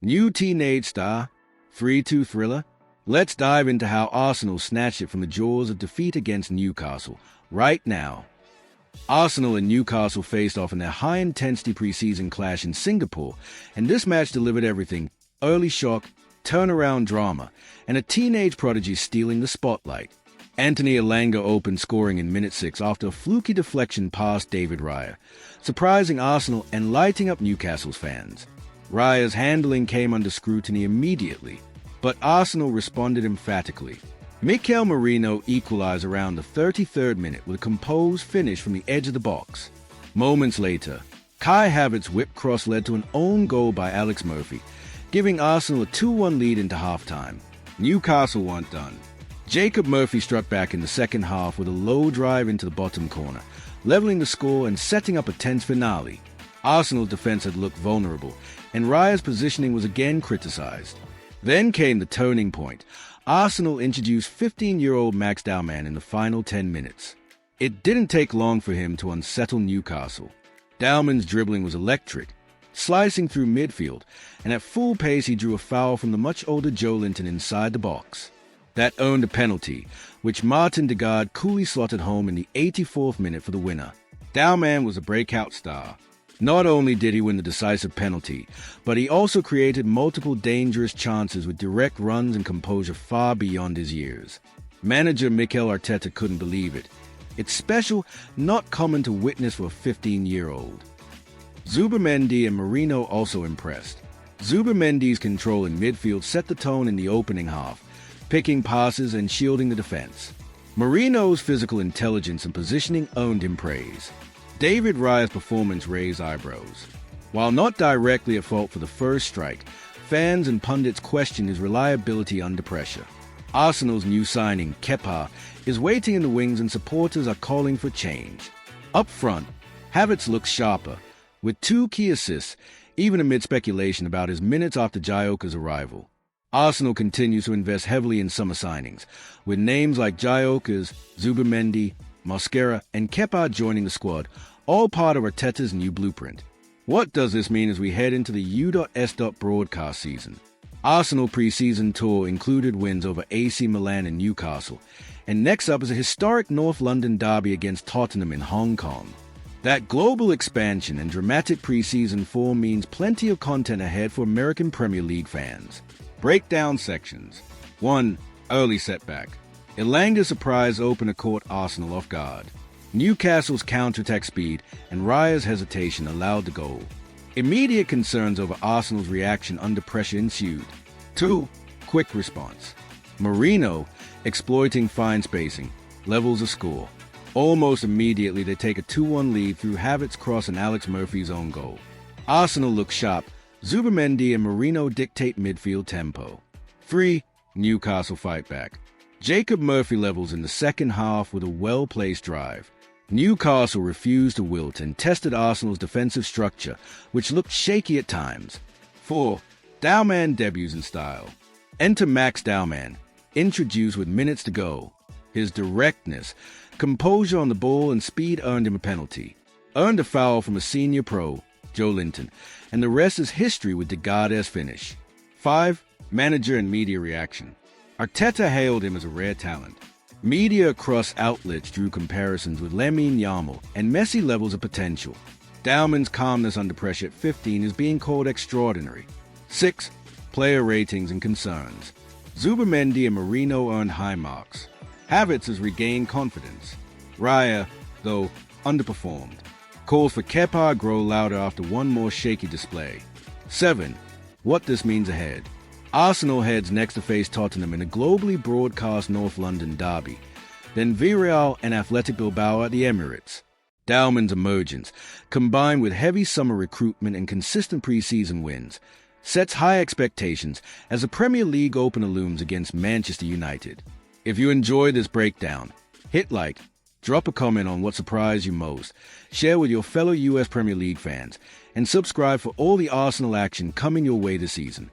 New teenage star? Free-to thriller? Let's dive into how Arsenal snatched it from the jaws of defeat against Newcastle right now. Arsenal and Newcastle faced off in their high-intensity preseason clash in Singapore, and this match delivered everything: early shock, turnaround drama, and a teenage prodigy stealing the spotlight. Anthony Elanga opened scoring in minute 6 after a fluky deflection past David Raya, surprising Arsenal and lighting up Newcastle's fans. Raya's handling came under scrutiny immediately, but Arsenal responded emphatically. Mikel Merino equalized around the 33rd minute with a composed finish from the edge of the box. Moments later, Kai Havertz's whip cross led to an own goal by Alex Murphy, giving Arsenal a 2-1 lead into halftime. Newcastle weren't done. Jacob Murphy struck back in the second half with a low drive into the bottom corner, leveling the score and setting up a tense finale. Arsenal's defense had looked vulnerable, and Raya's positioning was again criticized. Then came the turning point. Arsenal introduced 15-year-old Max Dowman in the final 10 minutes. It didn't take long for him to unsettle Newcastle. Dowman's dribbling was electric, slicing through midfield, and at full pace he drew a foul from the much older Joelinton inside the box. That earned a penalty, which Martin Ødegaard coolly slotted home in the 84th minute for the winner. Dowman was a breakout star. Not only did he win the decisive penalty, but he also created multiple dangerous chances with direct runs and composure far beyond his years. Manager Mikel Arteta couldn't believe it. It's special, not common to witness for a 15-year-old. Zubimendi and Merino also impressed. Zubimendi's control in midfield set the tone in the opening half, picking passes and shielding the defense. Merino's physical intelligence and positioning earned him praise. David Raya's performance raised eyebrows. While not directly at fault for the first strike, fans and pundits questioned his reliability under pressure. Arsenal's new signing, Kepa, is waiting in the wings and supporters are calling for change. Up front, Havertz looks sharper, with 2 key assists, even amid speculation about his minutes after Jayoka's arrival. Arsenal continues to invest heavily in summer signings, with names like Jayoka's, Zubimendi, Mosquera, and Kepa joining the squad, all part of Arteta's new blueprint. What does this mean as we head into the U.S. broadcast season? Arsenal preseason tour included wins over AC Milan and Newcastle, and next up is a historic North London derby against Tottenham in Hong Kong. That global expansion and dramatic preseason form means plenty of content ahead for American Premier League fans. Breakdown sections. 1. Early setback. Elanga's surprise opener caught Arsenal off guard. Newcastle's counter-attack speed and Raya's hesitation allowed the goal. Immediate concerns over Arsenal's reaction under pressure ensued. 2. Quick response. Merino, exploiting fine spacing, levels the score. Almost immediately they take a 2-1 lead through Havertz's cross and Alex Murphy's own goal. Arsenal look sharp. Zubimendi and Merino dictate midfield tempo. 3. Newcastle fight back. Jacob Murphy levels in the second half with a well-placed drive. Newcastle refused to wilt and tested Arsenal's defensive structure, which looked shaky at times. 4. Dowman debuts in style. Enter Max Dowman, introduced with minutes to go. His directness, composure on the ball, and speed earned him a penalty. Earned a foul from a senior pro, Joelinton, and the rest is history with Ødegaard's finish. 5. Manager and media reaction. Arteta hailed him as a rare talent. Media across outlets drew comparisons with Lamine Yamal and Messi levels of potential. Dowman's calmness under pressure at 15 is being called extraordinary. 6. Player ratings and concerns. Zubimendi and Merino earned high marks. Havertz has regained confidence. Raya, though, underperformed. Calls for Kepa grow louder after one more shaky display. 7. What this means ahead. Arsenal heads next to face Tottenham in a globally broadcast North London derby, then Villarreal and Athletic Bilbao at the Emirates. Dowman's emergence, combined with heavy summer recruitment and consistent preseason wins, sets high expectations as the Premier League opener looms against Manchester United. If you enjoy this breakdown, hit like, drop a comment on what surprised you most, share with your fellow U.S. Premier League fans, and subscribe for all the Arsenal action coming your way this season.